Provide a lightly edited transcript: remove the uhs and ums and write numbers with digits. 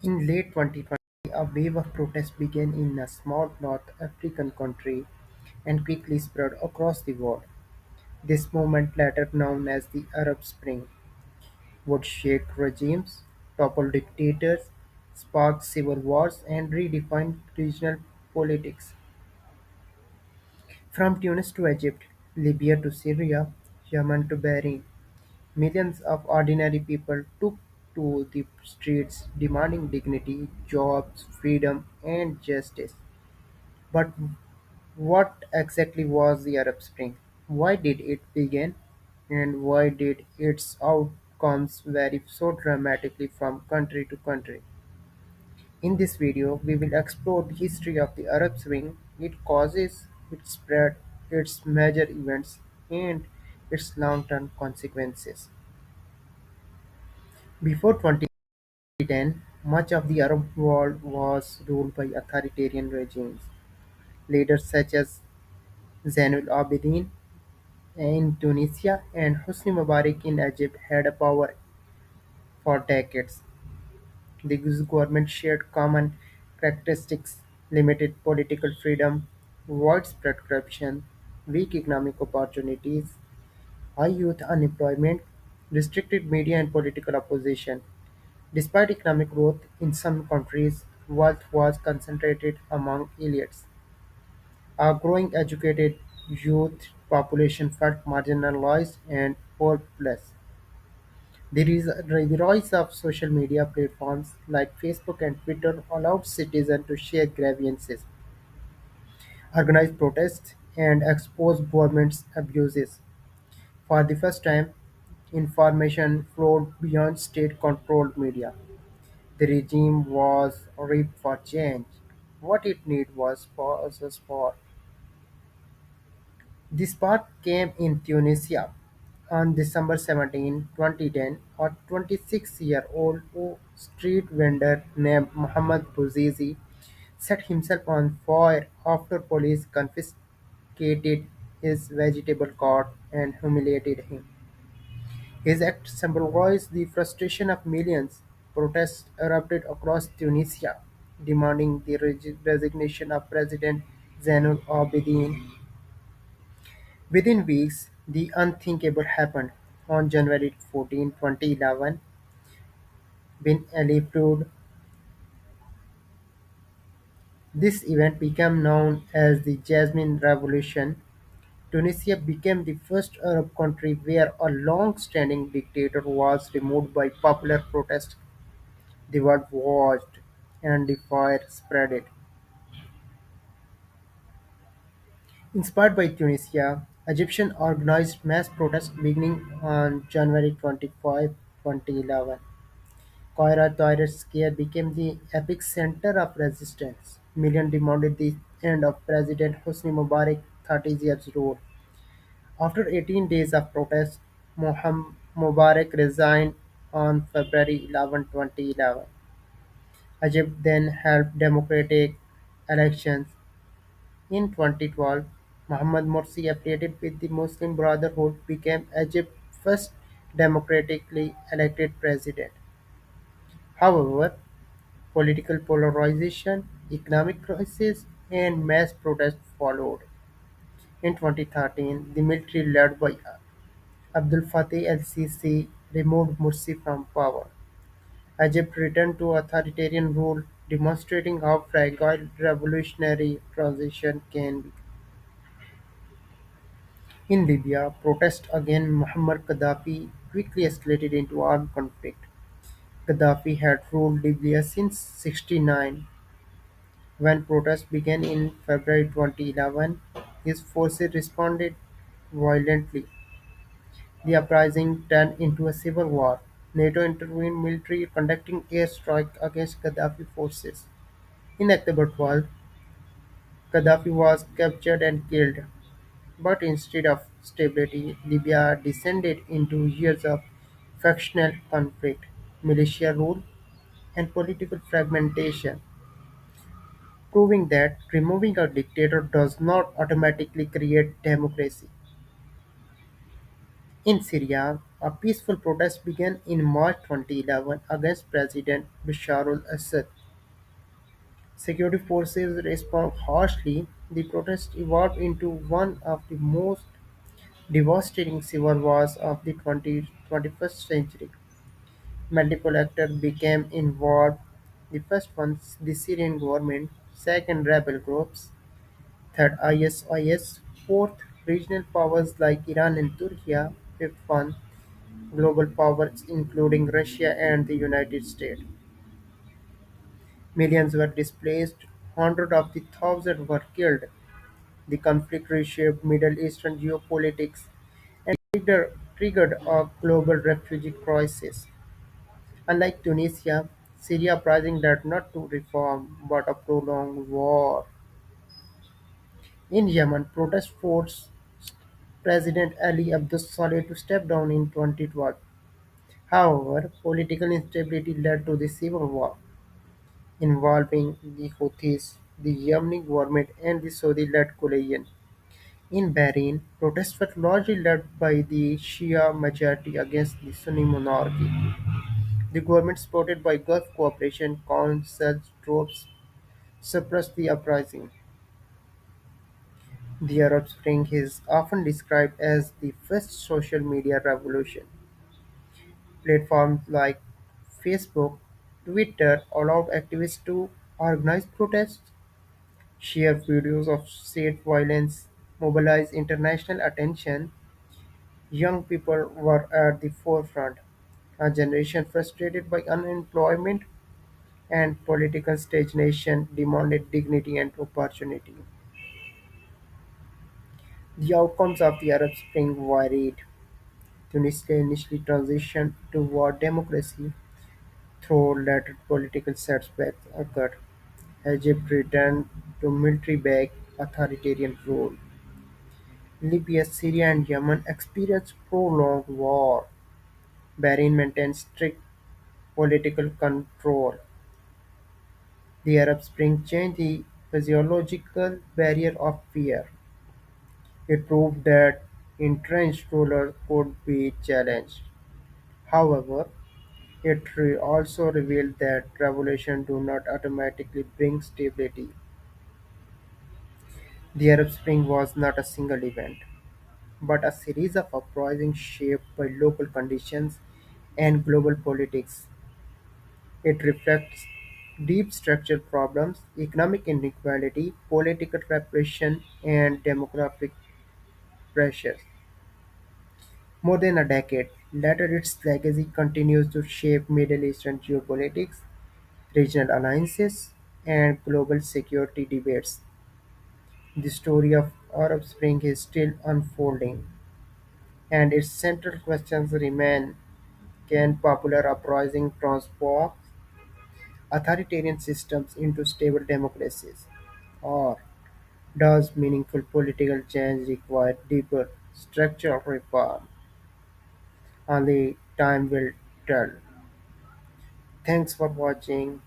In late 2020, a wave of protests began in a small North African country and quickly spread across the world. This movement, later known as the Arab Spring, would shake regimes, topple dictators, spark civil wars, and redefine regional politics. From Tunis to Egypt, Libya to Syria, Yemen to Bahrain, millions of ordinary people took to the streets demanding dignity, jobs, freedom, and justice. But what exactly was the Arab Spring? Why did it begin? And why did its outcomes vary so dramatically from country to country? In this video, we will explore the history of the Arab Spring, its causes, its spread, its major events, and its long-term consequences. Before 2010, much of the Arab world was ruled by authoritarian regimes. Leaders such as Zainul Abidin in Tunisia and Hosni Mubarak in Egypt had a power for decades. These governments shared common characteristics: limited political freedom, widespread corruption, weak economic opportunities, high youth unemployment, restricted media and political opposition. Despite economic growth in some countries, wealth was concentrated among elites. A growing educated youth population felt marginalized and hopeless. The rise of social media platforms like Facebook and Twitter allowed citizens to share grievances, organize protests, and expose government's abuses. For the first time, information flowed beyond state-controlled media. The regime was ripe for change. What it needed was pauses for. The spark came in Tunisia on December 17, 2010. A 26-year-old street vendor named Mohammed Bouzizi set himself on fire after police confiscated his vegetable cart and humiliated him. His act symbolized the frustration of millions. Protests erupted across Tunisia, demanding the resignation of President Zainul Abidin. Within weeks, the unthinkable happened. On January 14, 2011, Ben Ali proved this event became known as the Jasmine Revolution. Tunisia became the first Arab country where a long-standing dictator was removed by popular protest. The world watched, and the fire spread. Inspired by Tunisia, Egyptians organized mass protests beginning on January 25, 2011. Cairo Tahrir Square became the epicenter of resistance. Millions demanded the end of President Hosni Mubarak's 30 years rule. After 18 days of protest, Mubarak resigned on February 11, 2011. Egypt then held democratic elections. In 2012, Mohamed Morsi, affiliated with the Muslim Brotherhood, became Egypt's first democratically elected president. However, political polarization, economic crisis, and mass protests followed. In 2013, the military led by Abdel Fattah el-Sisi removed Morsi from power. Egypt returned to authoritarian rule, demonstrating how fragile revolutionary transition can be. In Libya, protests against Muammar Gaddafi quickly escalated into armed conflict. Gaddafi had ruled Libya since '69. When protests began in February 2011, his forces responded violently. The uprising turned into a civil war. NATO intervened militarily, conducting airstrikes against Gaddafi forces. In October 12, Gaddafi was captured and killed. But instead of stability, Libya descended into years of factional conflict, militia rule, and political fragmentation, proving that removing a dictator does not automatically create democracy. In Syria, A peaceful protest began in March 2011 against President Bashar al-Assad. Security forces responded harshly. The protest evolved into one of the most devastating civil wars of the 21st century. Multiple actors became involved: the first one the Syrian government, second rebel groups, third ISIS, fourth regional powers like Iran and Turkey, fifth one global powers including Russia and the United States. Millions were displaced, hundreds of the thousands were killed. The conflict reshaped Middle Eastern geopolitics and triggered a global refugee crisis. Unlike Tunisia, Syria uprising led not to reform but a prolonged war. In Yemen, protests forced President Ali Abdul Saleh to step down in 2012. However, political instability led to the civil war, involving the Houthis, the Yemeni government, and the Saudi-led coalition. In Bahrain, protests were largely led by the Shia majority against the Sunni monarchy. The government, supported by Gulf Cooperation Council troops, suppressed the uprising. The Arab Spring is often described as the first social media revolution. Platforms like Facebook, Twitter allowed activists to organize protests, share videos of state violence, mobilize international attention. Young people were at the forefront, a generation frustrated by unemployment and political stagnation demanded dignity and opportunity. The outcomes of the Arab Spring varied. Tunisia initially transitioned toward democracy, though later political setbacks occurred. Egypt returned to military-backed authoritarian rule. Libya, Syria, and Yemen experienced prolonged war. Bahrain maintained strict political control. The Arab Spring changed the physiological barrier of fear. It proved that entrenched rulers could be challenged. However, it also revealed that revolutions do not automatically bring stability. The Arab Spring was not a single event, but a series of uprisings shaped by local conditions and global politics. It reflects deep structural problems, economic inequality, political repression, and demographic pressures. More than a decade later, its legacy continues to shape Middle Eastern geopolitics, regional alliances, and global security debates. The story of Arab Spring is still unfolding, and its central questions remain: can popular uprising transform authoritarian systems into stable democracies? Or does meaningful political change require deeper structural reform? Only time will tell. Thanks for watching.